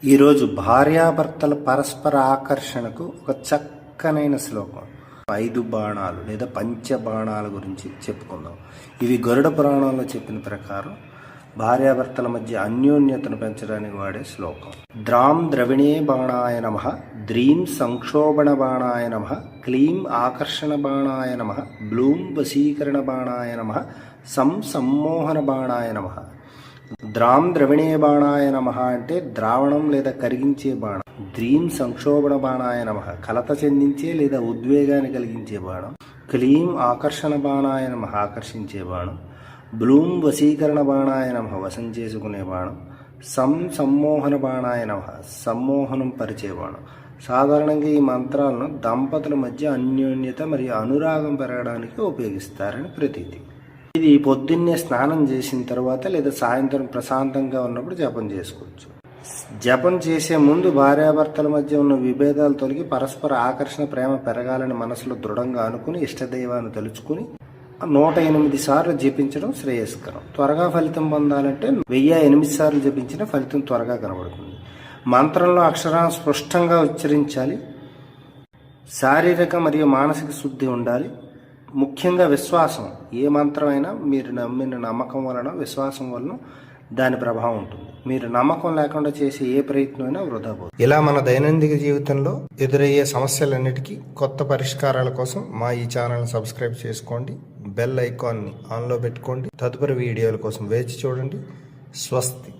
ఈరోజు భార్యాభర్తల పరస్పర ఆకర్షణకు ఒక చక్కనైన శ్లోకం 5 బాణాలు లేదా పంచబాణాల గురించి చెప్పుకుందాం. ఇవి గరుడ పురాణంలో చెప్పిన ప్రకారం భార్యాభర్తల మధ్య అన్యోన్యతను పెంచడానికి వాడే శ్లోకం. ద్రాం ద్రవిణే బాణాయ నమః, ద్రీం సంక్షోభణ బాణాయ నమః, క్లీం ఆకర్షణ బాణాయ నమః, బ్లూం వశీకరణ బాణాయ నమః, సమ్మోహన బాణాయ నమః. ద్రాం ద్రవిణే బాణాయ నమః అంటే ద్రావణం లేదా కరిగించే బాణం. ద్రీం సంక్షోభణ బాణాయ నమః కలత చెందించే లేదా ఉద్వేగాన్ని కలిగించే బాణం. క్లీం ఆకర్షణ బాణాయ నమః ఆకర్షించే బాణం. బ్లూం వశీకరణ బాణాయ నమః వశం చేసుకునే బాణం. సమ్మోహన బాణాయ నమః సమ్మోహనం పరిచే బాణం. సాధారణంగా ఈ మంత్రాలను దంపతుల మధ్య అన్యోన్యత మరియు అనురాగం పెరగడానికి ఉపయోగిస్తారని ప్రతీతి. ఇది పొద్దున్నే స్నానం చేసిన తర్వాత లేదా సాయంత్రం ప్రశాంతంగా ఉన్నప్పుడు జపం చేసుకోవచ్చు. జపం చేసే ముందు భార్యాభర్తల మధ్య ఉన్న విభేదాలు తొలగి పరస్పర ఆకర్షణ ప్రేమ పెరగాలని మనసులో దృఢంగా అనుకుని ఇష్టదైవాన్ని తలుచుకుని 108 సార్లు జపించడం శ్రేయస్కరం. త్వరగా ఫలితం పొందాలంటే 1008 సార్లు జపించిన ఫలితం త్వరగా కనబడుతుంది. మంత్రంలో అక్షరాలను స్పష్టంగా ఉచ్చరించాలి. శారీరక మరియు మానసిక శుద్ధి ఉండాలి. ముఖ్యంగా విశ్వాసం. ఏ మంత్రమైనా మీరు నమ్మిన నమ్మకం వలన, విశ్వాసం వలన దాని ప్రభావం ఉంటుంది. మీరు నమ్మకం లేకుండా చేసే ఏ ప్రయత్నమైనా వృధా పోతుంది. ఇలా మన దైనందిక జీవితంలో ఎదురయ్యే సమస్యలన్నిటికీ కొత్త పరిష్కారాల కోసం మా ఈ ఛానల్ని సబ్స్క్రైబ్ చేసుకోండి. బెల్ ఐకాన్ని ఆన్లో పెట్టుకోండి. తదుపరి వీడియోల కోసం వేచి చూడండి. స్వస్తి.